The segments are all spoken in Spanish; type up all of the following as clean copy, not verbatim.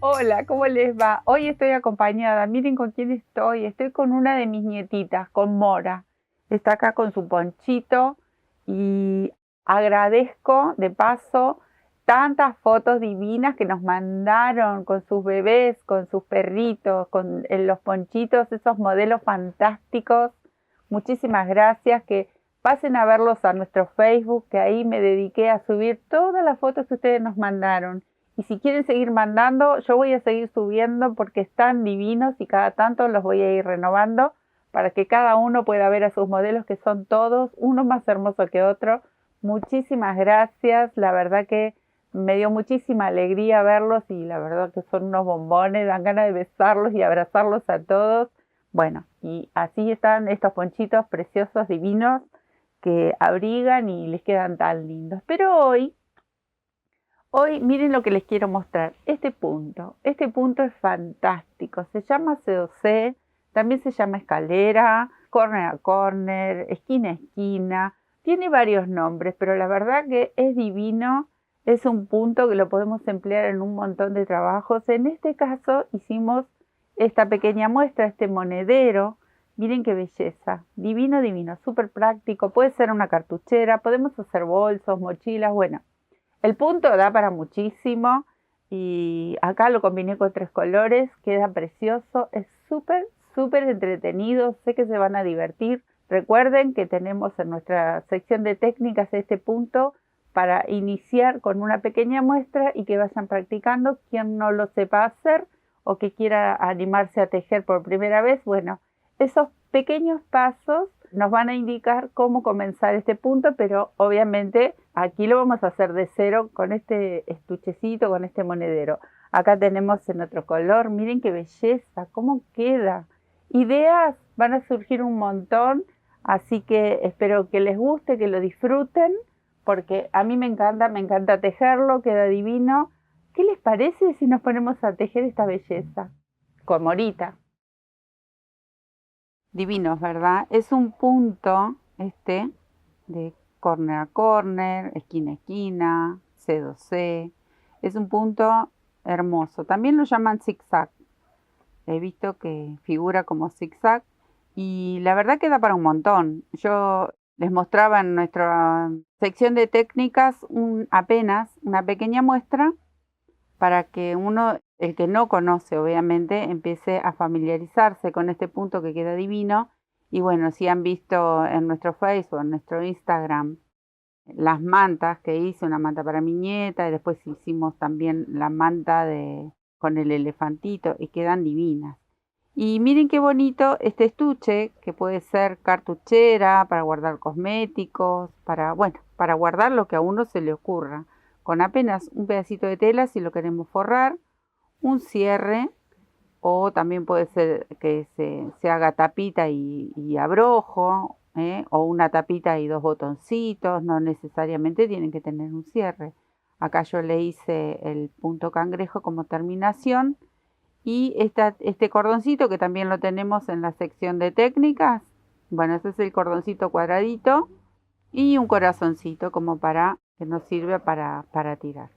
Hola, ¿cómo les va? Hoy estoy acompañada, miren con quién estoy. Estoy con una de mis nietitas, con Mora. Está acá con su ponchito y agradezco de paso tantas fotos divinas que nos mandaron con sus bebés, con sus perritos, con los ponchitos, esos modelos fantásticos. Muchísimas gracias, que pasen a verlos a nuestro Facebook, que ahí me dediqué a subir todas las fotos que ustedes nos mandaron. Y si quieren seguir mandando, yo voy a seguir subiendo porque están divinos y cada tanto los voy a ir renovando para que cada uno pueda ver a sus modelos, que son todos, uno más hermoso que otro. Muchísimas gracias, la verdad que me dio muchísima alegría verlos y la verdad que son unos bombones, dan ganas de besarlos y abrazarlos a todos. Bueno, y así están estos ponchitos preciosos, divinos, que abrigan y les quedan tan lindos. Pero hoy miren lo que les quiero mostrar. Este punto es fantástico. Se llama C2C, también se llama escalera, corner a corner, esquina a esquina. Tiene varios nombres, pero la verdad que es divino. Es un punto que lo podemos emplear en un montón de trabajos. En este caso hicimos esta pequeña muestra, este monedero. Miren qué belleza. Divino, divino, súper práctico. Puede ser una cartuchera, podemos hacer bolsos, mochilas, bueno. El punto da para muchísimo y acá lo combiné con 3 colores, queda precioso, es súper, súper entretenido, sé que se van a divertir. Recuerden que tenemos en nuestra sección de técnicas este punto para iniciar con una pequeña muestra y que vayan practicando. Quien no lo sepa hacer o que quiera animarse a tejer por primera vez, bueno, esos pequeños pasos nos van a indicar cómo comenzar este punto, pero obviamente aquí lo vamos a hacer de cero con este estuchecito, con este monedero. Acá tenemos en otro color, miren qué belleza, cómo queda. Ideas van a surgir un montón, así que espero que les guste, que lo disfruten, porque a mí me encanta tejerlo, queda divino. ¿Qué les parece si nos ponemos a tejer esta belleza? Con Morita. Divinos, ¿verdad? Es un punto, de corner a corner, esquina a esquina, C2C. Es un punto hermoso. También lo llaman zigzag. He visto que figura como zigzag y la verdad que da para un montón. Yo les mostraba en nuestra sección de técnicas apenas una pequeña muestra para que uno, el que no conoce obviamente, empiece a familiarizarse con este punto que queda divino. Y bueno, si han visto en nuestro Facebook, en nuestro Instagram, las mantas que hice, una manta para mi nieta, y después hicimos también la manta con el elefantito, y quedan divinas. Y miren qué bonito este estuche, que puede ser cartuchera, para guardar cosméticos, para guardar lo que a uno se le ocurra. Con apenas un pedacito de tela, si lo queremos forrar, un cierre, o también puede ser que se haga tapita y abrojo, o una tapita y 2 botoncitos, no necesariamente tienen que tener un cierre. Acá yo le hice el punto cangrejo como terminación y este cordoncito que también lo tenemos en la sección de técnicas. Bueno, ese es el cordoncito cuadradito y un corazoncito como que nos sirve para tirar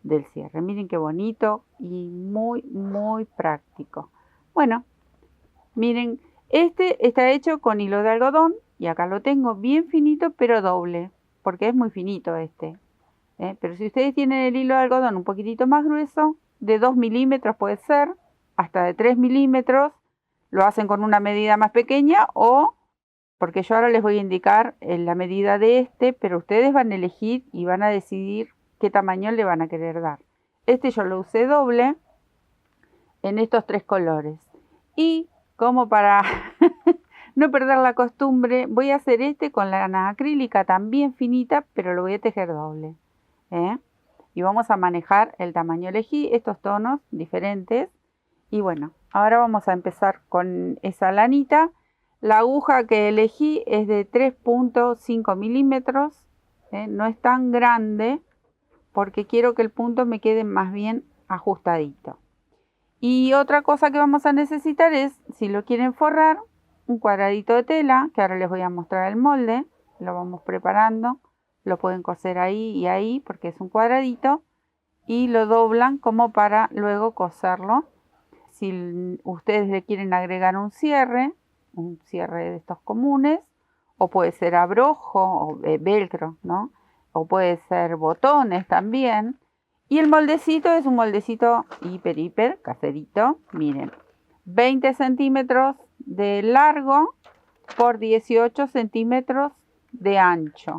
del cierre. Miren qué bonito y muy, muy práctico. Bueno, miren, este está hecho con hilo de algodón y acá lo tengo bien finito pero doble, porque es muy finito Pero si ustedes tienen el hilo de algodón un poquitito más grueso, de 2 milímetros puede ser, hasta de 3 milímetros, lo hacen con una medida más pequeña o, porque yo ahora les voy a indicar la medida de pero ustedes van a elegir y van a decidir qué tamaño le van a querer dar. Yo lo usé doble en estos 3 colores. Y como para no perder la costumbre, voy a hacer con lana acrílica también finita, pero lo voy a tejer doble. Y vamos a manejar el tamaño. Elegí estos tonos diferentes. Y bueno, ahora vamos a empezar con esa lanita. La aguja que elegí es de 3.5 milímetros. No es tan grande porque quiero que el punto me quede más bien ajustadito. Y otra cosa que vamos a necesitar es, si lo quieren forrar, un cuadradito de tela, que ahora les voy a mostrar el molde. Lo vamos preparando. Lo pueden coser ahí y ahí porque es un cuadradito. y lo doblan como para luego coserlo. Si ustedes le quieren agregar un cierre de estos comunes, o puede ser abrojo o velcro, ¿no? O puede ser botones también. Y el moldecito es un moldecito hiper caserito. Miren, 20 centímetros de largo por 18 centímetros de ancho.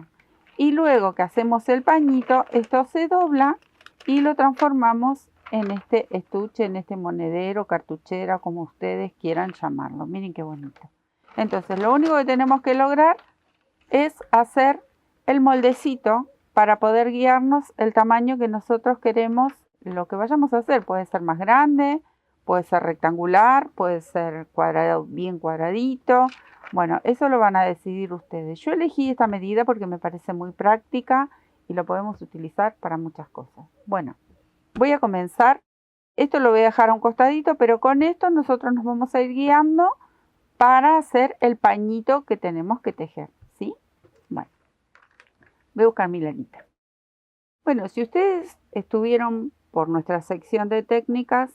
Y luego que hacemos el pañito, esto se dobla y lo transformamos en este estuche, en este monedero, cartuchera, como ustedes quieran llamarlo. Miren qué bonito. Entonces, lo único que tenemos que lograr es hacer el moldecito para poder guiarnos el tamaño que nosotros queremos. Lo que vayamos a hacer puede ser más grande, puede ser rectangular, puede ser cuadrado, bien cuadradito. Bueno, eso lo van a decidir ustedes. Yo elegí esta medida porque me parece muy práctica y lo podemos utilizar para muchas cosas. Bueno, voy a comenzar. Esto lo voy a dejar a un costadito, pero con esto nosotros nos vamos a ir guiando para hacer el pañito que tenemos que tejer, ¿sí? Bueno, voy a buscar mi lanita. Bueno, si ustedes estuvieron por nuestra sección de técnicas,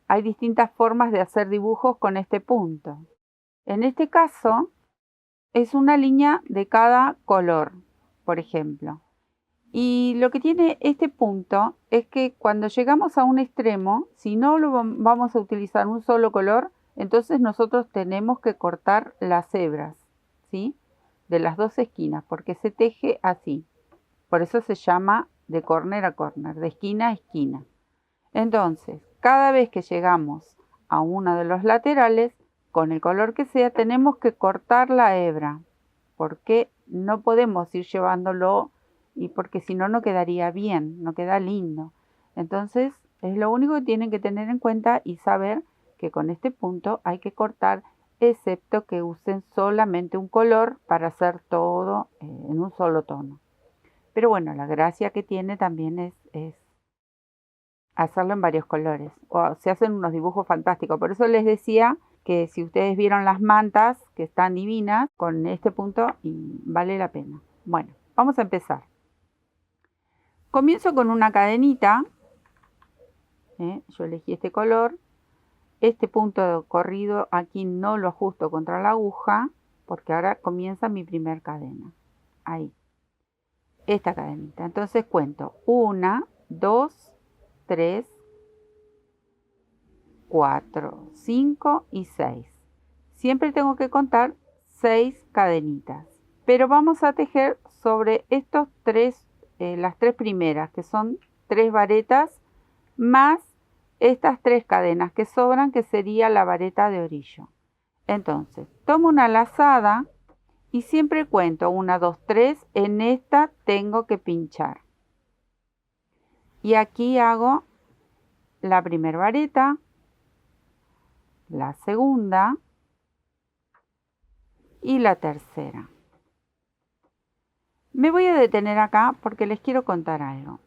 hay distintas formas de hacer dibujos con este punto. En este caso, es una línea de cada color, por ejemplo. Y lo que tiene este punto es que cuando llegamos a un extremo, si no lo vamos a utilizar un solo color, entonces nosotros tenemos que cortar las hebras, ¿sí? De las dos esquinas, porque se teje así. Por eso se llama de corner a corner, de esquina a esquina. Entonces, cada vez que llegamos a uno de los laterales, con el color que sea, tenemos que cortar la hebra, porque no podemos ir llevándolo y porque si no, no quedaría bien, no queda lindo. Entonces, es lo único que tienen que tener en cuenta y saber que con este punto hay que cortar, excepto que usen solamente un color para hacer todo en un solo tono. Pero bueno, la gracia que tiene también es hacerlo en varios colores. O se hacen unos dibujos fantásticos. Por eso les decía que si ustedes vieron las mantas, que están divinas, con este punto y vale la pena. Bueno, vamos a empezar. Comienzo con una cadenita. Yo elegí este color. Este punto corrido aquí no lo ajusto contra la aguja, porque ahora comienza mi primer cadena. Ahí. Esta cadenita. Entonces cuento 1, 2, 3, 4, 5 y 6. Siempre tengo que contar 6 cadenitas. Pero vamos a tejer sobre estos tres, las tres primeras, que son 3 varetas, más estas 3 cadenas que sobran, que sería la vareta de orillo. Entonces, tomo una lazada y siempre cuento 1, 2, 3. En esta tengo que pinchar. Y aquí hago la primera vareta, la segunda y la tercera. Me voy a detener acá porque les quiero contar algo.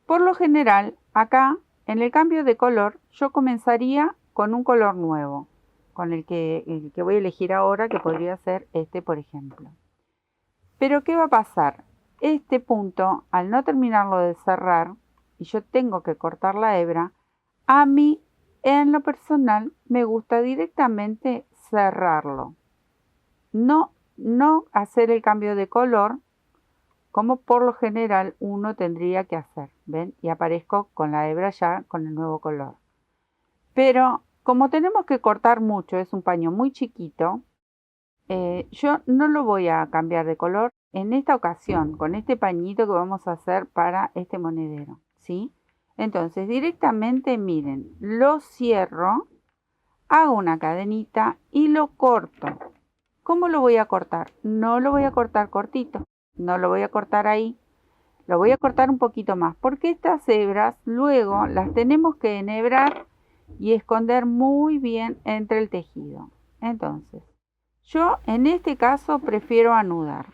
Por lo general, acá, en el cambio de color, yo comenzaría con un color nuevo, con el que voy a elegir ahora, que podría ser este, por ejemplo. Pero, ¿qué va a pasar? Este punto, al no terminarlo de cerrar, y yo tengo que cortar la hebra, a mí, en lo personal, me gusta directamente cerrarlo. No hacer el cambio de color, como por lo general uno tendría que hacer. ¿Ven? Y aparezco con la hebra ya con el nuevo color. Pero como tenemos que cortar mucho, es un paño muy chiquito, yo no lo voy a cambiar de color en esta ocasión, con este pañito que vamos a hacer para este monedero, ¿sí? Entonces directamente, miren, lo cierro, hago una cadenita y lo corto. ¿Cómo lo voy a cortar? No lo voy a cortar cortito, no lo voy a cortar ahí, lo voy a cortar un poquito más, porque estas hebras luego las tenemos que enhebrar y esconder muy bien entre el tejido. Entonces, yo en este caso prefiero anudar.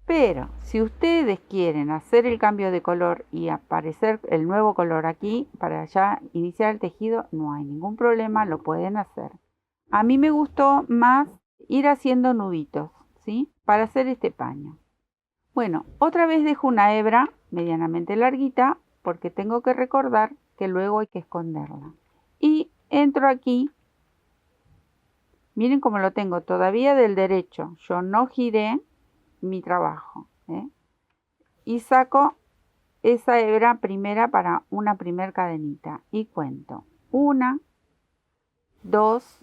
Pero si ustedes quieren hacer el cambio de color y aparecer el nuevo color aquí para ya iniciar el tejido, no hay ningún problema, lo pueden hacer. A mí me gustó más ir haciendo nuditos, ¿sí? Para hacer este paño. Bueno, otra vez dejo una hebra medianamente larguita porque tengo que recordar que luego hay que esconderla. Y entro aquí, miren cómo lo tengo todavía del derecho, yo no giré mi trabajo, y saco esa hebra primera para una primer cadenita y cuento 1, 2,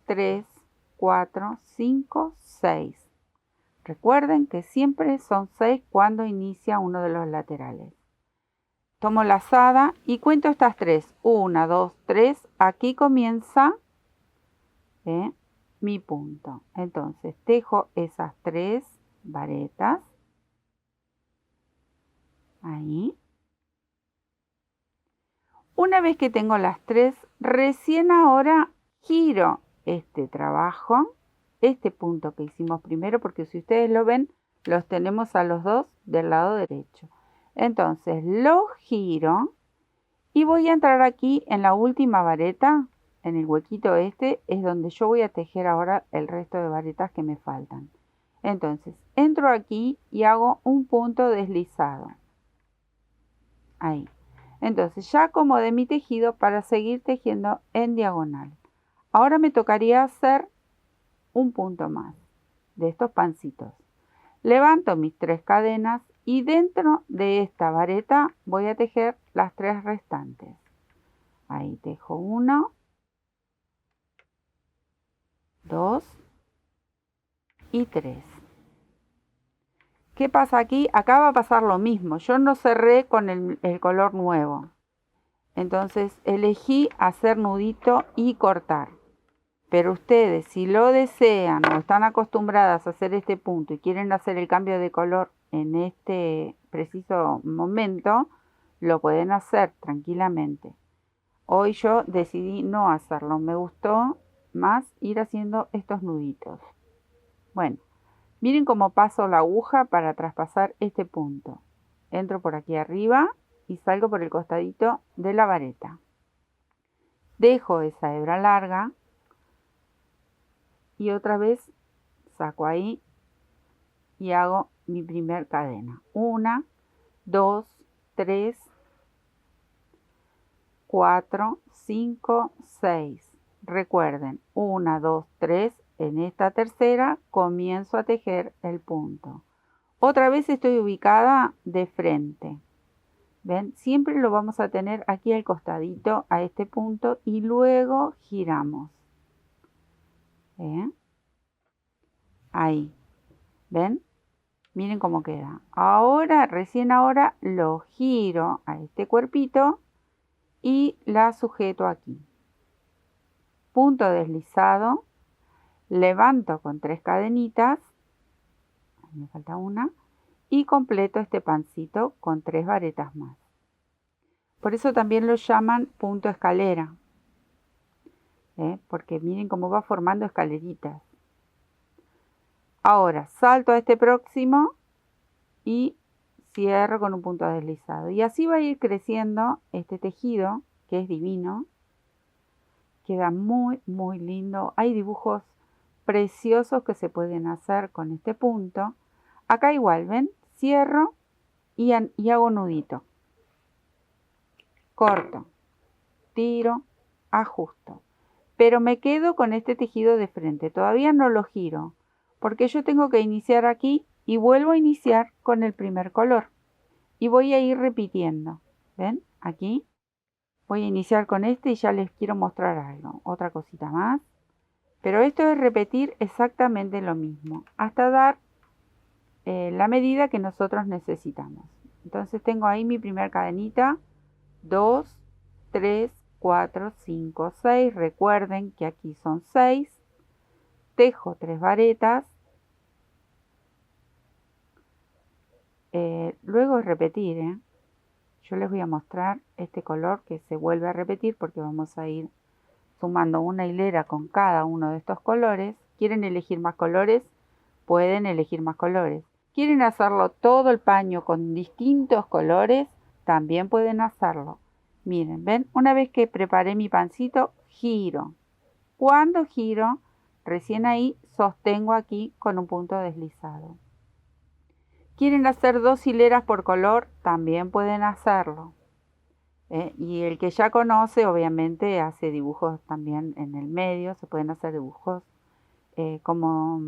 3, 4, 5, 6. Recuerden que siempre son 6 cuando inicia uno de los laterales. Tomo la lazada y cuento estas 3. 1, 2, 3. Aquí comienza mi punto. Entonces tejo esas 3 varetas. Ahí. Una vez que tengo las 3, recién ahora giro este trabajo, este punto que hicimos primero, porque si ustedes lo ven, los tenemos a los dos del lado derecho. Entonces lo giro y voy a entrar aquí en la última vareta, en el huequito este, es donde yo voy a tejer ahora el resto de varetas que me faltan. Entonces entro aquí y hago un punto deslizado. Ahí. Entonces ya acomodé mi tejido para seguir tejiendo en diagonal. Ahora me tocaría hacer un punto más de estos pancitos. Levanto mis 3 cadenas y dentro de esta vareta voy a tejer las 3 restantes. Ahí tejo 1, 2 y 3. ¿Qué pasa aquí? Acá va a pasar lo mismo. Yo no cerré con el color nuevo. Entonces elegí hacer nudito y cortar. Pero ustedes, si lo desean o están acostumbradas a hacer este punto y quieren hacer el cambio de color en este preciso momento, lo pueden hacer tranquilamente. Hoy yo decidí no hacerlo, me gustó más ir haciendo estos nuditos. Bueno, miren cómo paso la aguja para traspasar este punto. Entro por aquí arriba y salgo por el costadito de la vareta. Dejo esa hebra larga y otra vez saco ahí y hago mi primer cadena. 1, 2, 3, 4, 5, 6. Recuerden, 1, 2, 3. En esta tercera comienzo a tejer el punto. Otra vez estoy ubicada de frente. ¿Ven? Siempre lo vamos a tener aquí al costadito a este punto y luego giramos. Ahí. ¿Ven? Miren cómo queda. Ahora, recién ahora, lo giro a este cuerpito y la sujeto aquí. Punto deslizado. Levanto con 3 cadenitas. Me falta una. Y completo este pancito con 3 varetas más. Por eso también lo llaman punto escalera. Porque miren cómo va formando escaleritas. Ahora salto a este próximo y cierro con un punto deslizado. Y así va a ir creciendo este tejido, que es divino. Queda muy, muy lindo. Hay dibujos preciosos que se pueden hacer con este punto. Acá igual, ¿ven? Cierro y hago nudito. Corto, tiro, ajusto. Pero me quedo con este tejido de frente. Todavía no lo giro, porque yo tengo que iniciar aquí y vuelvo a iniciar con el primer color. Y voy a ir repitiendo. ¿Ven? Aquí. Voy a iniciar con este y ya les quiero mostrar algo. Otra cosita más. Pero esto es repetir exactamente lo mismo. Hasta dar la medida que nosotros necesitamos. Entonces tengo ahí mi primer cadenita. 2, 3, 4, 5, 6. Recuerden que aquí son 6. Tejo 3 varetas. Luego es repetir. Yo les voy a mostrar este color que se vuelve a repetir porque vamos a ir sumando una hilera con cada uno de estos colores. ¿Quieren elegir más colores? Pueden elegir más colores. ¿Quieren hacerlo todo el paño con distintos colores? También pueden hacerlo. Miren, ¿ven? Una vez que preparé mi pancito, giro. Cuando giro, recién ahí sostengo aquí con un punto deslizado. ¿Quieren hacer 2 hileras por color? También pueden hacerlo. Y el que ya conoce, obviamente, hace dibujos también en el medio. Se pueden hacer dibujos como,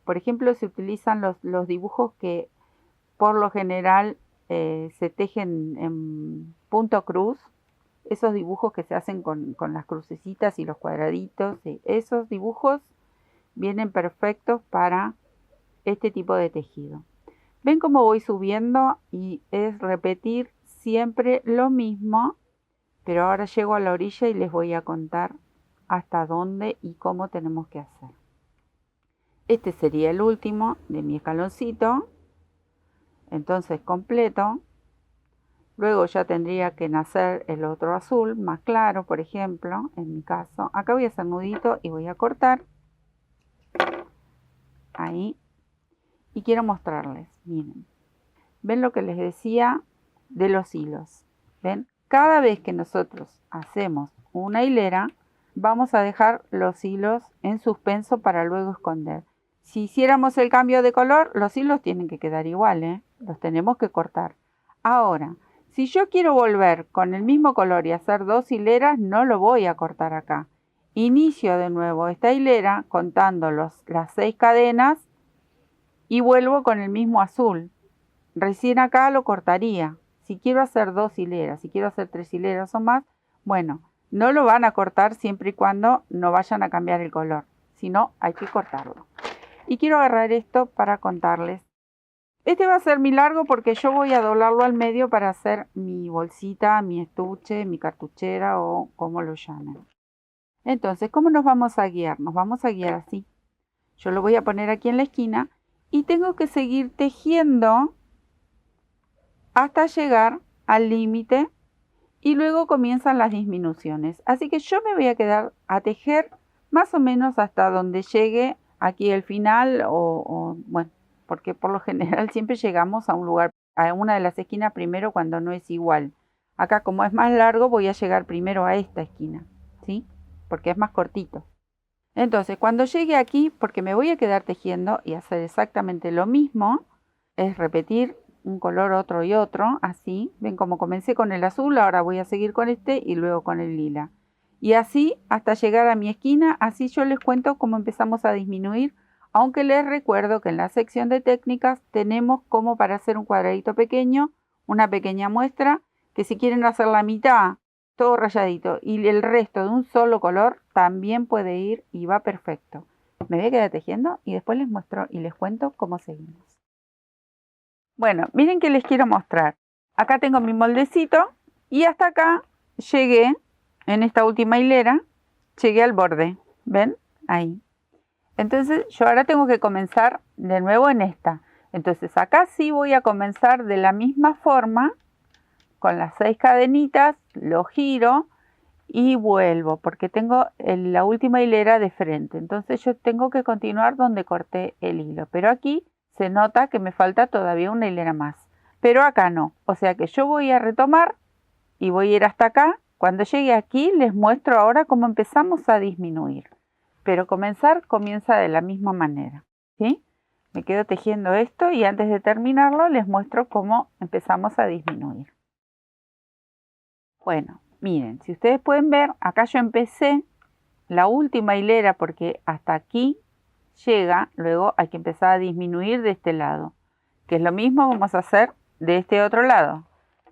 por ejemplo, se utilizan los dibujos que por lo general se tejen en punto cruz. Esos dibujos que se hacen con las crucecitas y los cuadraditos, esos dibujos vienen perfectos para este tipo de tejido. Ven cómo voy subiendo y es repetir siempre lo mismo, pero ahora llego a la orilla y les voy a contar hasta dónde y cómo tenemos que hacer. Este sería el último de mi escaloncito, entonces completo. Luego ya tendría que nacer el otro azul, más claro, por ejemplo, en mi caso. Acá voy a hacer nudito y voy a cortar. Ahí. Y quiero mostrarles, miren. ¿Ven lo que les decía de los hilos? ¿Ven? Cada vez que nosotros hacemos una hilera, vamos a dejar los hilos en suspenso para luego esconder. Si hiciéramos el cambio de color, los hilos tienen que quedar igual, ¿eh? Los tenemos que cortar. Ahora, si yo quiero volver con el mismo color y hacer dos hileras, no lo voy a cortar acá. Inicio de nuevo esta hilera contando las 6 cadenas y vuelvo con el mismo azul. Recién acá lo cortaría. Si quiero hacer 2 hileras, si quiero hacer 3 hileras o más, bueno, no lo van a cortar siempre y cuando no vayan a cambiar el color. Si no, hay que cortarlo. Y quiero agarrar esto para contarles. Este va a ser mi largo porque yo voy a doblarlo al medio para hacer mi bolsita, mi estuche, mi cartuchera o como lo llamen. Entonces, ¿cómo nos vamos a guiar? Nos vamos a guiar así. Yo lo voy a poner aquí en la esquina y tengo que seguir tejiendo hasta llegar al límite y luego comienzan las disminuciones. Así que yo me voy a quedar a tejer más o menos hasta donde llegue aquí el final bueno, porque por lo general siempre llegamos a un lugar, a una de las esquinas primero cuando no es igual. Acá como es más largo voy a llegar primero a esta esquina, ¿sí? Porque es más cortito. Entonces cuando llegue aquí, porque me voy a quedar tejiendo y hacer exactamente lo mismo, es repetir un color, otro y otro, así. Ven como comencé con el azul, ahora voy a seguir con este y luego con el lila. Y así hasta llegar a mi esquina, así yo les cuento cómo empezamos a disminuir, aunque les recuerdo que en la sección de técnicas tenemos como para hacer un cuadradito pequeño, una pequeña muestra, que si quieren hacer la mitad, todo rayadito, y el resto de un solo color, también puede ir y va perfecto. Me voy a quedar tejiendo y después les muestro y les cuento cómo seguimos. Bueno, miren que les quiero mostrar. Acá tengo mi moldecito y hasta acá llegué, en esta última hilera, llegué al borde. ¿Ven? Ahí. Entonces yo ahora tengo que comenzar de nuevo en esta. Entonces acá sí voy a comenzar de la misma forma, con las 6 cadenitas, lo giro y vuelvo, porque tengo la última hilera de frente. Entonces yo tengo que continuar donde corté el hilo. Pero aquí se nota que me falta todavía una hilera más. Pero acá no. O sea que yo voy a retomar y voy a ir hasta acá. Cuando llegue aquí les muestro ahora cómo empezamos a disminuir. Pero comienza de la misma manera, ¿sí? Me quedo tejiendo esto y antes de terminarlo les muestro cómo empezamos a disminuir. Bueno, miren, si ustedes pueden ver, acá yo empecé la última hilera porque hasta aquí llega, luego hay que empezar a disminuir de este lado, que es lo mismo vamos a hacer de este otro lado.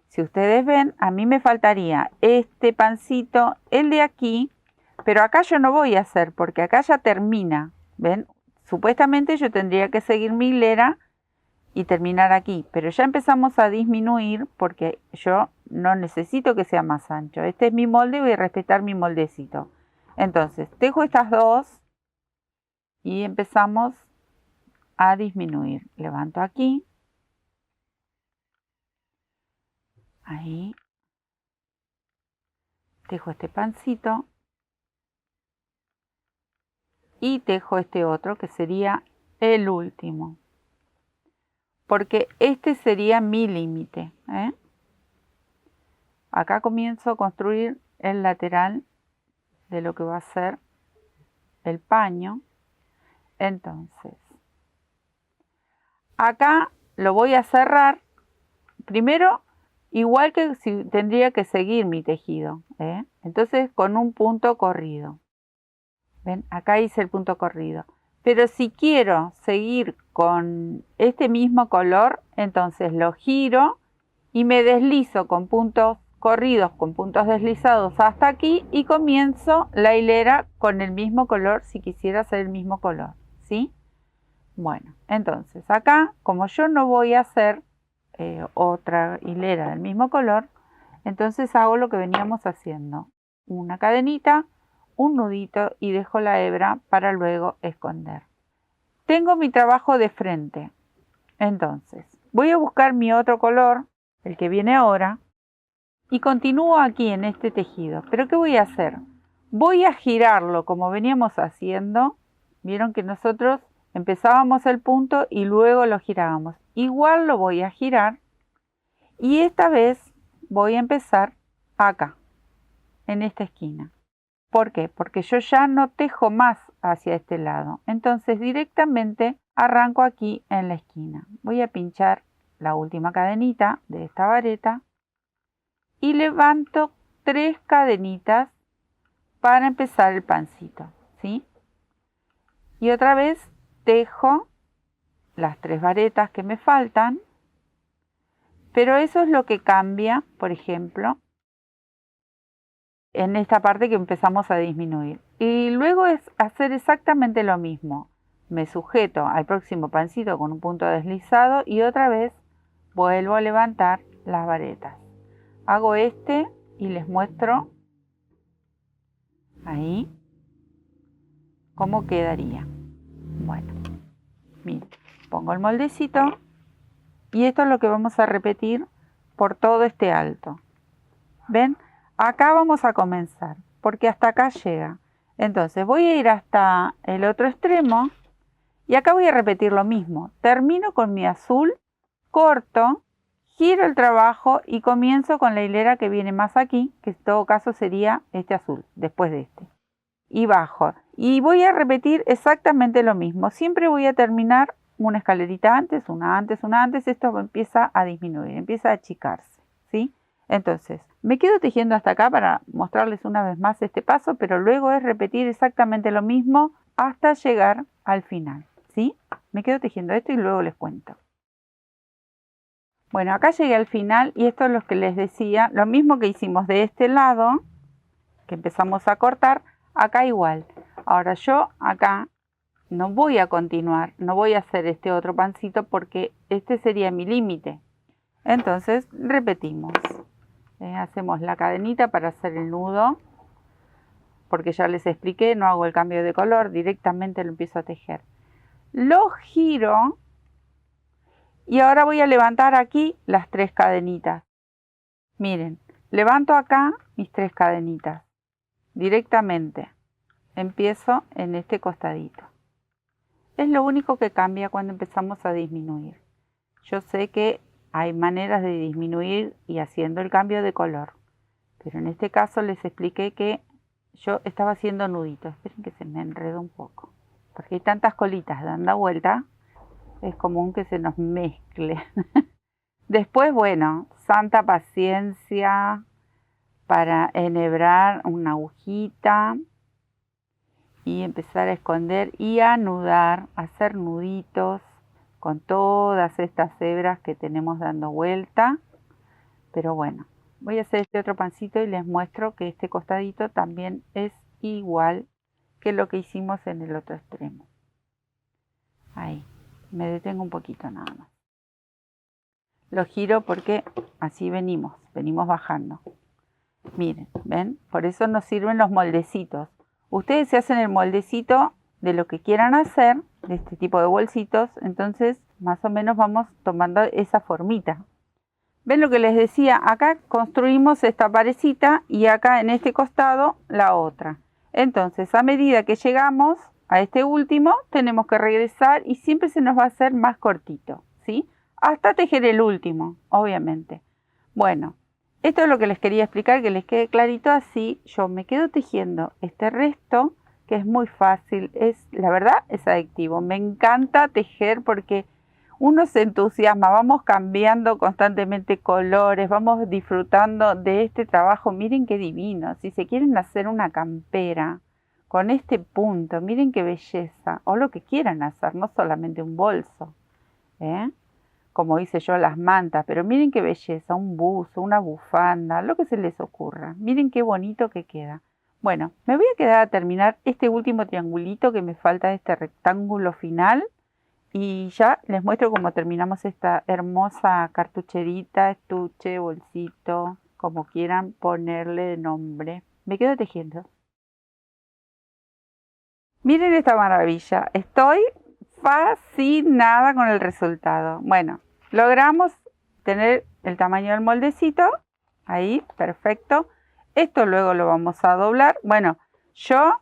Si ustedes ven, a mí me faltaría este pancito, el de aquí, pero acá yo no voy a hacer porque acá ya termina, ¿ven? Supuestamente yo tendría que seguir mi hilera y terminar aquí, pero ya empezamos a disminuir porque yo no necesito que sea más ancho. Este es mi molde, voy a respetar mi moldecito. Entonces, tejo estas dos y empezamos a disminuir. Levanto aquí, ahí, tejo este pancito y tejo este otro que sería el último, porque este sería mi límite, ¿eh? Acá comienzo a construir el lateral de lo que va a ser el paño. Entonces, acá lo voy a cerrar. Primero igual que si tendría que seguir mi tejido, ¿eh? Entonces con un punto corrido. ¿Ven? Acá hice el punto corrido. Pero si quiero seguir con este mismo color, entonces lo giro y me deslizo con puntos corridos, con puntos deslizados hasta aquí y comienzo la hilera con el mismo color si quisiera hacer el mismo color, ¿sí? Bueno, entonces acá, como yo no voy a hacer otra hilera del mismo color, entonces hago lo que veníamos haciendo. Una cadenita, un nudito y dejo la hebra para luego esconder. Tengo mi trabajo de frente. Entonces, voy a buscar mi otro color, el que viene ahora, y continúo aquí en este tejido. ¿Pero qué voy a hacer? Voy a girarlo como veníamos haciendo. Vieron que nosotros empezábamos el punto y luego lo girábamos. Igual lo voy a girar y esta vez voy a empezar acá, en esta esquina. ¿Por qué? Porque yo ya no tejo más hacia este lado. Entonces directamente arranco aquí en la esquina. Voy a pinchar la última cadenita de esta vareta y levanto 3 cadenitas para empezar el pancito, ¿sí? Y otra vez tejo las 3 varetas que me faltan, pero eso es lo que cambia, por ejemplo, en esta parte que empezamos a disminuir. Y luego es hacer exactamente lo mismo. Me sujeto al próximo pancito con un punto deslizado y otra vez vuelvo a levantar las varetas. Hago este y les muestro ahí cómo quedaría. Bueno, miren, pongo el moldecito y esto es lo que vamos a repetir por todo este alto. ¿Ven? Acá vamos a comenzar, porque hasta acá llega. Entonces voy a ir hasta el otro extremo y acá voy a repetir lo mismo. Termino con mi azul, corto, giro el trabajo y comienzo con la hilera que viene más aquí, que en todo caso sería este azul, después de este. Y bajo. Y voy a repetir exactamente lo mismo. Siempre voy a terminar una escalerita antes, una antes, una antes. Esto empieza a disminuir, empieza a achicarse, ¿sí? Entonces, me quedo tejiendo hasta acá para mostrarles una vez más este paso, pero luego es repetir exactamente lo mismo hasta llegar al final, ¿sí? Me quedo tejiendo esto y luego les cuento. Bueno, acá llegué al final y esto es lo que les decía, lo mismo que hicimos de este lado, que empezamos a cortar, acá igual. Ahora yo acá no voy a continuar, no voy a hacer este otro pancito porque este sería mi límite. Entonces repetimos. Hacemos la cadenita para hacer el nudo, porque ya les expliqué, no hago el cambio de color, directamente lo empiezo a tejer. Lo giro y ahora voy a levantar aquí las 3 cadenitas. Miren, levanto acá mis 3 cadenitas, directamente. Empiezo en este costadito. Es lo único que cambia cuando empezamos a disminuir. Yo sé que hay maneras de disminuir y haciendo el cambio de color. Pero en este caso les expliqué que yo estaba haciendo nuditos. Esperen que se me enredó un poco. Porque hay tantas colitas dando vuelta. Es común que se nos mezcle. Después, bueno, santa paciencia para enhebrar una agujita. Y empezar a esconder y a anudar, a hacer nuditos con todas estas hebras que tenemos dando vuelta. Pero bueno, voy a hacer este otro pancito y les muestro que este costadito también es igual que lo que hicimos en el otro extremo. Ahí, me detengo un poquito nada más. Lo giro porque así venimos bajando. Miren, ¿ven? Por eso nos sirven los moldecitos. Ustedes se hacen el moldecito de lo que quieran hacer, de este tipo de bolsitos, entonces más o menos vamos tomando esa formita. ¿Ven lo que les decía? Acá construimos esta parecita y acá en este costado la otra. Entonces, a medida que llegamos a este último, tenemos que regresar y siempre se nos va a hacer más cortito, ¿sí? Hasta tejer el último, obviamente. Bueno. Esto es lo que les quería explicar, que les quede clarito, así yo me quedo tejiendo este resto, que es muy fácil, la verdad es adictivo. Me encanta tejer porque uno se entusiasma, vamos cambiando constantemente colores, vamos disfrutando de este trabajo. Miren qué divino. Si se quieren hacer una campera con este punto, miren qué belleza. O lo que quieran hacer, no solamente un bolso, ¿eh? Como hice yo las mantas, pero miren qué belleza, un buzo, una bufanda, lo que se les ocurra. Miren qué bonito que queda. Bueno, me voy a quedar a terminar este último triangulito que me falta de este rectángulo final. Y ya les muestro cómo terminamos esta hermosa cartucherita, estuche, bolsito, como quieran ponerle de nombre. Me quedo tejiendo. Miren esta maravilla. Estoy fascinada con el resultado. Bueno, logramos tener el tamaño del moldecito. Ahí, perfecto. Esto luego lo vamos a doblar. Bueno, yo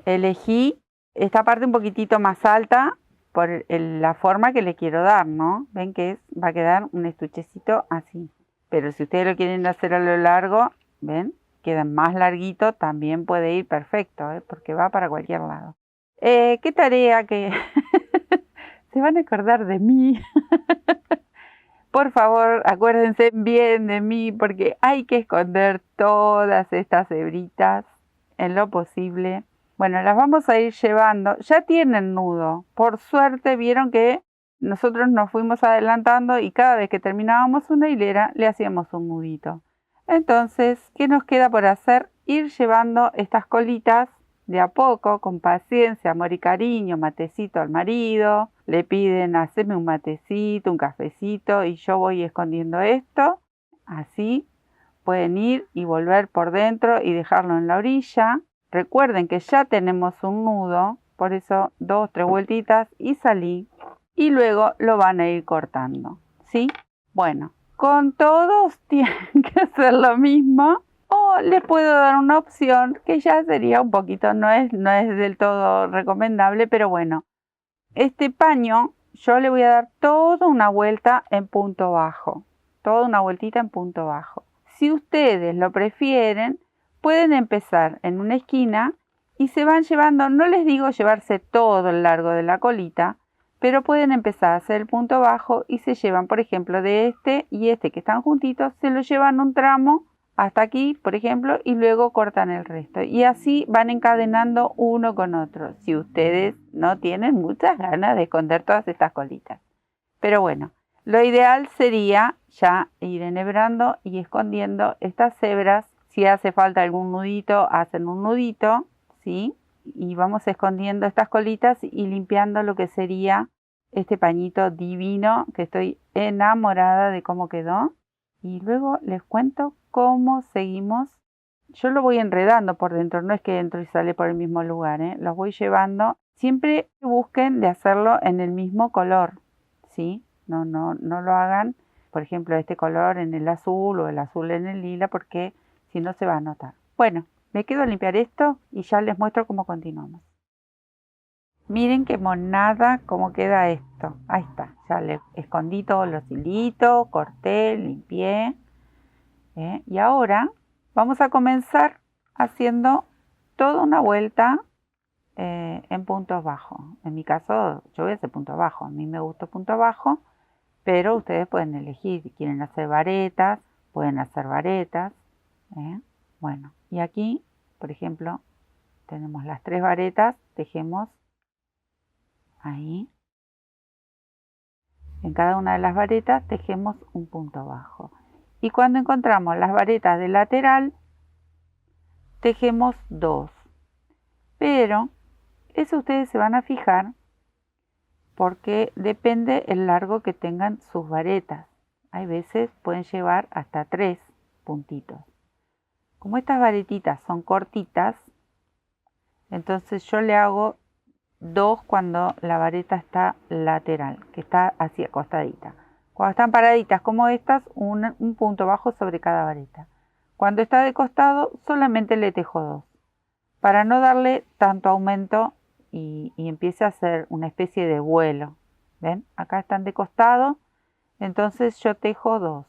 elegí esta parte un poquitito más alta por la forma que le quiero dar, ¿no? Ven que va a quedar un estuchecito así. Pero si ustedes lo quieren hacer a lo largo, ven, queda más larguito, también puede ir perfecto, ¿eh? Porque va para cualquier lado. ¿Qué tarea que se van a acordar de mí? Por favor, acuérdense bien de mí porque hay que esconder todas estas hebritas en lo posible. Bueno, las vamos a ir llevando. Ya tienen nudo. Por suerte vieron que nosotros nos fuimos adelantando y cada vez que terminábamos una hilera le hacíamos un nudito. Entonces, ¿qué nos queda por hacer? Ir llevando estas colitas de a poco, con paciencia, amor y cariño, matecito al marido. Le piden, haceme un matecito, un cafecito y yo voy escondiendo esto. Así pueden ir y volver por dentro y dejarlo en la orilla. Recuerden que ya tenemos un nudo, por eso 2, 3 vueltitas y salí. Y luego lo van a ir cortando, ¿sí? Bueno, con todos tienen que hacer lo mismo. O les puedo dar una opción que ya sería un poquito, no es del todo recomendable, pero bueno. Este paño yo le voy a dar toda una vuelta en punto bajo. Toda una vueltita en punto bajo. Si ustedes lo prefieren, pueden empezar en una esquina y se van llevando, no les digo llevarse todo el largo de la colita, pero pueden empezar a hacer el punto bajo y se llevan, por ejemplo, de este y este que están juntitos, se lo llevan un tramo hasta aquí, por ejemplo, y luego cortan el resto. Y así van encadenando uno con otro, si ustedes no tienen muchas ganas de esconder todas estas colitas. Pero bueno, lo ideal sería ya ir enhebrando y escondiendo estas hebras. Si hace falta algún nudito, hacen un nudito, ¿sí? Y vamos escondiendo estas colitas y limpiando lo que sería este pañito divino, que estoy enamorada de cómo quedó. Y luego les cuento cómo seguimos. Yo lo voy enredando por dentro, no es que entro y sale por el mismo lugar, ¿eh? Los voy llevando. Siempre busquen de hacerlo en el mismo color, ¿sí? No lo hagan, por ejemplo, este color en el azul o el azul en el lila, porque si no se va a notar. Bueno, me quedo a limpiar esto y ya les muestro cómo continuamos. Miren qué monada cómo queda esto. Ahí está, ya le escondí todos los hilitos, corté, limpié. Y ahora vamos a comenzar haciendo toda una vuelta en puntos bajos. En mi caso yo voy a hacer punto bajo. A mí me gusta punto bajo, pero ustedes pueden elegir si quieren hacer varetas, pueden hacer varetas. Bueno, y aquí, por ejemplo, tenemos las 3 varetas, tejemos ahí. En cada una de las varetas tejemos un punto bajo. Y cuando encontramos las varetas de lateral, tejemos 2. Pero eso ustedes se van a fijar porque depende el largo que tengan sus varetas. Hay veces pueden llevar hasta 3 puntitos. Como estas varetitas son cortitas, entonces yo le hago 2 cuando la vareta está lateral, que está así acostadita. Cuando están paraditas como estas, un punto bajo sobre cada vareta. Cuando está de costado, solamente le tejo 2. Para no darle tanto aumento y empiece a hacer una especie de vuelo. ¿Ven? Acá están de costado, entonces yo tejo 2.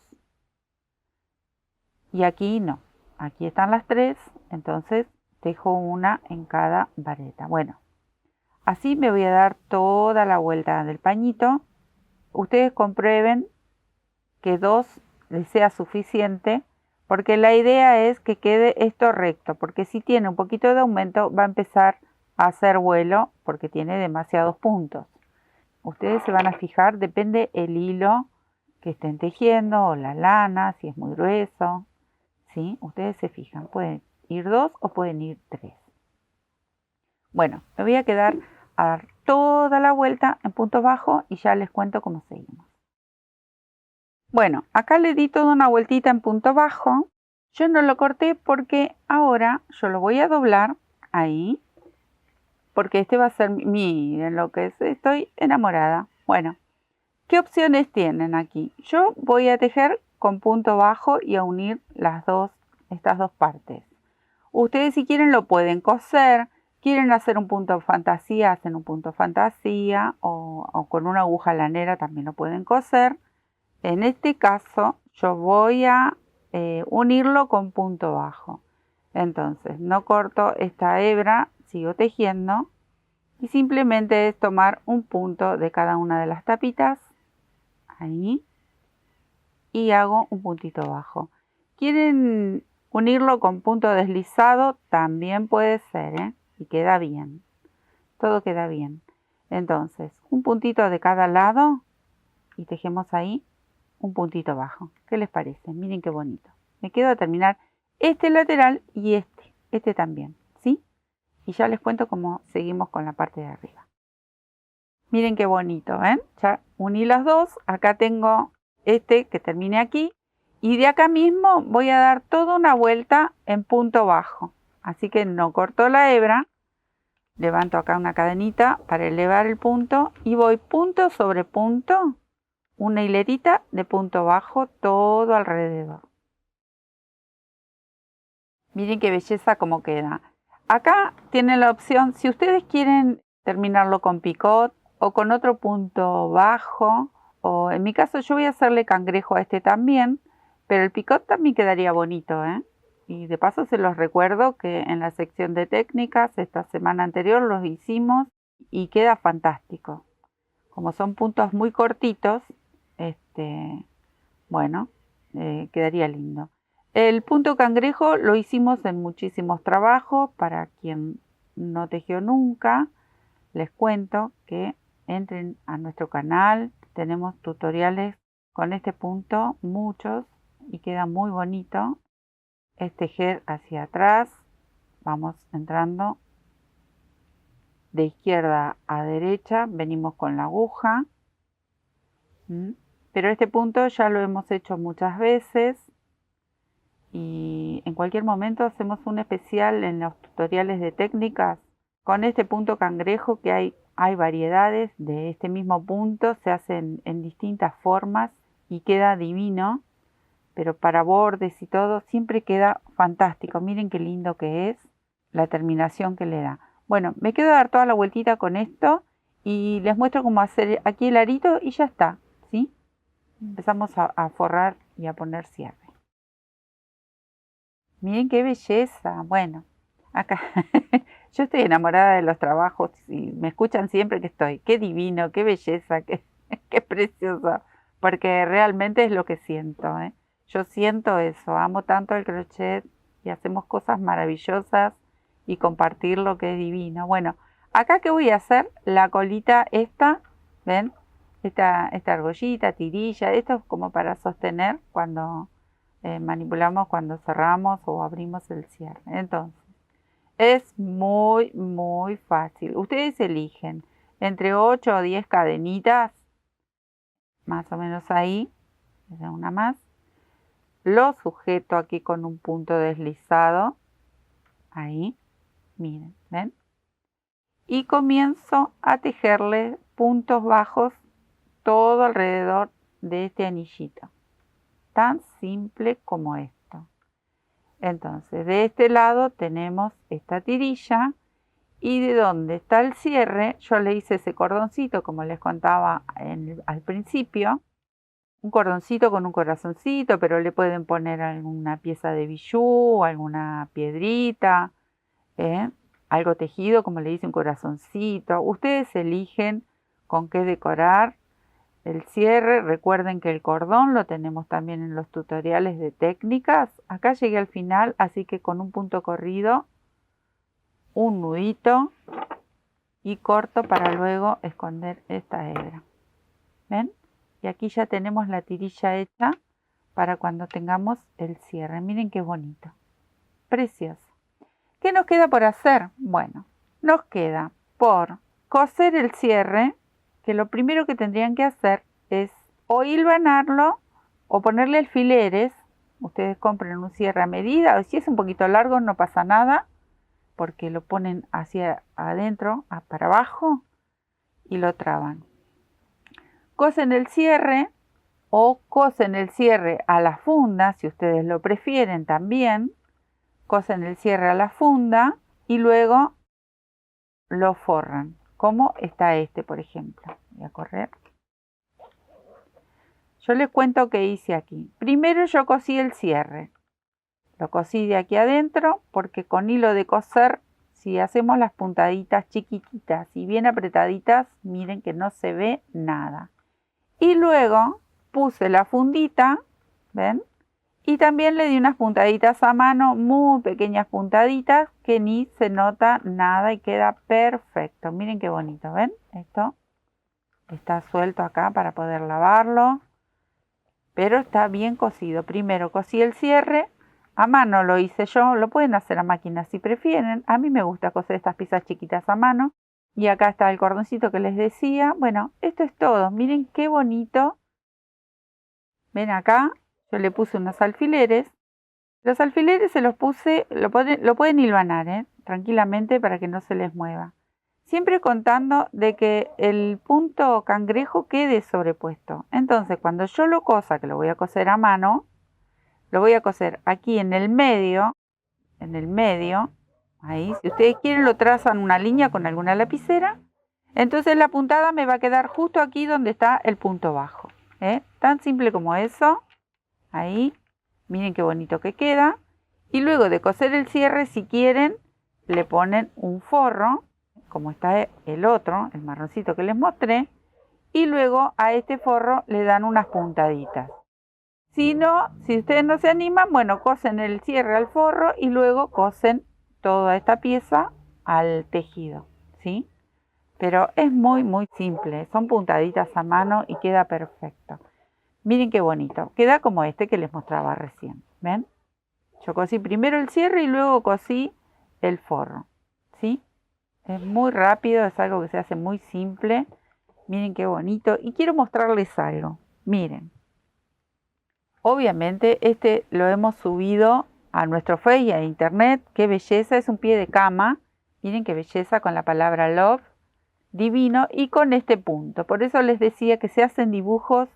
Y aquí no. Aquí están las 3, entonces tejo una en cada vareta. Bueno, así me voy a dar toda la vuelta del pañito. ustedes comprueben que 2 les sea suficiente, porque la idea es que quede esto recto, porque si tiene un poquito de aumento va a empezar a hacer vuelo porque tiene demasiados puntos. Ustedes se van a fijar, depende el hilo que estén tejiendo o la lana, si es muy grueso, ¿sí? Ustedes se fijan, pueden ir 2 o pueden ir 3. Bueno, me voy a quedar a dar toda la vuelta en puntos bajos y ya les cuento cómo seguimos. Bueno, acá le di toda una vueltita en punto bajo. Yo no lo corté porque ahora yo lo voy a doblar ahí, porque este va a ser, miren lo que es, estoy enamorada. Bueno, ¿qué opciones tienen aquí? Yo voy a tejer con punto bajo y a unir estas dos partes. Ustedes si quieren lo pueden coser, quieren hacer un punto fantasía, hacen un punto fantasía o con una aguja lanera también lo pueden coser. En este caso yo voy a unirlo con punto bajo. Entonces no corto esta hebra, sigo tejiendo y simplemente es tomar un punto de cada una de las tapitas, ahí, y hago un puntito bajo. ¿Quieren unirlo con punto deslizado? También puede ser, ¿eh? Y queda bien, todo queda bien. Entonces un puntito de cada lado y tejemos ahí un puntito bajo. ¿Qué les parece? Miren qué bonito. Me quedo a terminar este lateral y este también, ¿sí? Y ya les cuento cómo seguimos con la parte de arriba. Miren qué bonito, ¿ven? Ya uní las dos. Acá tengo este que termine aquí. Y de acá mismo voy a dar toda una vuelta en punto bajo. Así que no corto la hebra. Levanto acá una cadenita para elevar el punto. Y voy punto sobre punto. Una hilerita de punto bajo todo alrededor. Miren qué belleza como queda. Acá tienen la opción, si ustedes quieren terminarlo con picot o con otro punto bajo, o en mi caso yo voy a hacerle cangrejo a este también, pero el picot también quedaría bonito, ¿eh? Y de paso se los recuerdo que en la sección de técnicas esta semana anterior los hicimos y queda fantástico. Como son puntos muy cortitos, bueno, quedaría lindo. El punto cangrejo lo hicimos en muchísimos trabajos. Para quien no tejió nunca, les cuento que entren a nuestro canal. Tenemos tutoriales con este punto, muchos, y queda muy bonito. Es tejer hacia atrás. Vamos entrando de izquierda a derecha. Venimos con la aguja. Pero este punto ya lo hemos hecho muchas veces. Y en cualquier momento hacemos un especial en los tutoriales de técnicas con este punto cangrejo, que hay variedades de este mismo punto, se hacen en distintas formas y queda divino, pero para bordes y todo siempre queda fantástico. Miren qué lindo que es la terminación que le da. Bueno, me quedo a dar toda la vueltita con esto y les muestro cómo hacer aquí el arito y ya está, ¿sí? Empezamos a forrar y a poner cierre. Miren qué belleza. Bueno, acá yo estoy enamorada de los trabajos y me escuchan siempre que estoy. Qué divino, qué belleza, qué precioso. Porque realmente es lo que siento, ¿eh? Yo siento eso, amo tanto el crochet y hacemos cosas maravillosas y compartir lo que es divino. Bueno, acá ¿qué voy a hacer? La colita esta, ¿ven? Esta argollita, tirilla, esto es como para sostener cuando manipulamos, cuando cerramos o abrimos el cierre. Entonces, es muy fácil. Ustedes eligen entre 8 o 10 cadenitas, más o menos ahí, una más. Lo sujeto aquí con un punto deslizado, ahí, miren, ¿ven? Y comienzo a tejerle puntos bajos todo alrededor de este anillito. Tan simple como esto. Entonces, de este lado tenemos esta tirilla y de donde está el cierre, yo le hice ese cordoncito, como les contaba al principio, un cordoncito con un corazoncito, pero le pueden poner alguna pieza de bijú, alguna piedrita, algo tejido, como le hice un corazoncito. Ustedes eligen con qué decorar. el cierre. Recuerden que el cordón lo tenemos también en los tutoriales de técnicas. Acá llegué al final, así que con un punto corrido, un nudito y corto para luego esconder esta hebra. ¿Ven? Y aquí ya tenemos la tirilla hecha para cuando tengamos el cierre. Miren qué bonito. Precioso. ¿Qué nos queda por hacer? Bueno, nos queda por coser el cierre, que lo primero que tendrían que hacer es o hilvanarlo o ponerle alfileres. Ustedes compren un cierre a medida, o si es un poquito largo no pasa nada, porque lo ponen hacia adentro, para abajo, y lo traban. Cosen el cierre o cosen el cierre a la funda, si ustedes lo prefieren también. Cosen el cierre a la funda y luego lo forran, como está este, por ejemplo. Voy a correr. Yo les cuento qué hice aquí. Primero yo cosí el cierre. Lo cosí de aquí adentro porque con hilo de coser, si hacemos las puntaditas chiquititas y bien apretaditas, miren que no se ve nada. Y luego puse la fundita, ¿ven? Y también le di unas puntaditas a mano, muy pequeñas puntaditas, que ni se nota nada y queda perfecto. Miren qué bonito, ¿ven? Esto está suelto acá para poder lavarlo, pero está bien cosido. Primero cosí el cierre, a mano lo hice yo, lo pueden hacer a máquina si prefieren. A mí me gusta coser estas piezas chiquitas a mano. Y acá está el cordoncito que les decía. Bueno, esto es todo. Miren qué bonito. Ven acá. Yo le puse unos alfileres. Los alfileres se los puse, lo pueden hilvanar, tranquilamente para que no se les mueva. Siempre contando de que el punto cangrejo quede sobrepuesto. Entonces, cuando yo lo cosa, que lo voy a coser a mano, lo voy a coser aquí en el medio, ahí. Si ustedes quieren lo trazan una línea con alguna lapicera. Entonces la puntada me va a quedar justo aquí donde está el punto bajo. Tan simple como eso. Ahí, miren qué bonito que queda. Y luego de coser el cierre, si quieren, le ponen un forro, como está el otro, el marroncito que les mostré. Y luego a este forro le dan unas puntaditas. Si no, si ustedes no se animan, bueno, cosen el cierre al forro y luego cosen toda esta pieza al tejido, ¿sí? Pero es muy, muy simple. Son puntaditas a mano y queda perfecto. Miren qué bonito. Queda como este que les mostraba recién. ¿Ven? Yo cosí primero el cierre y luego cosí el forro. ¿Sí? Es muy rápido, es algo que se hace muy simple. Miren qué bonito. Y quiero mostrarles algo. Miren. Obviamente este lo hemos subido a nuestro Face y a internet. ¡Qué belleza! Es un pie de cama. Miren qué belleza con la palabra love. Divino y con este punto. Por eso les decía que se hacen dibujos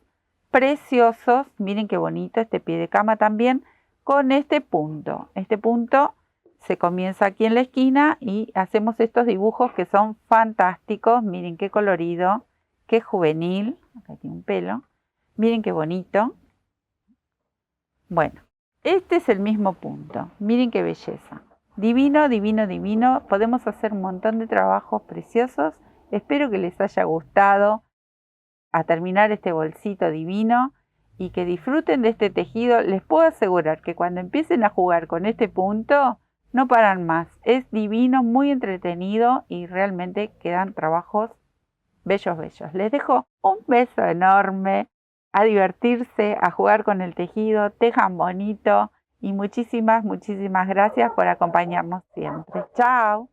preciosos. Miren qué bonito este pie de cama también con este punto. Este punto se comienza aquí en la esquina y hacemos estos dibujos que son fantásticos. Miren qué colorido, qué juvenil. Acá tiene un pelo. Miren qué bonito. Bueno, este es el mismo punto. Miren qué belleza. Divino, divino, divino. Podemos hacer un montón de trabajos preciosos. Espero que les haya gustado a terminar este bolsito divino y que disfruten de este tejido. Les puedo asegurar que cuando empiecen a jugar con este punto no paran más. Es divino, muy entretenido y realmente quedan trabajos bellos, bellos. Les dejo un beso enorme, a divertirse, a jugar con el tejido. Tejan bonito y muchísimas, muchísimas gracias por acompañarnos siempre. Chao.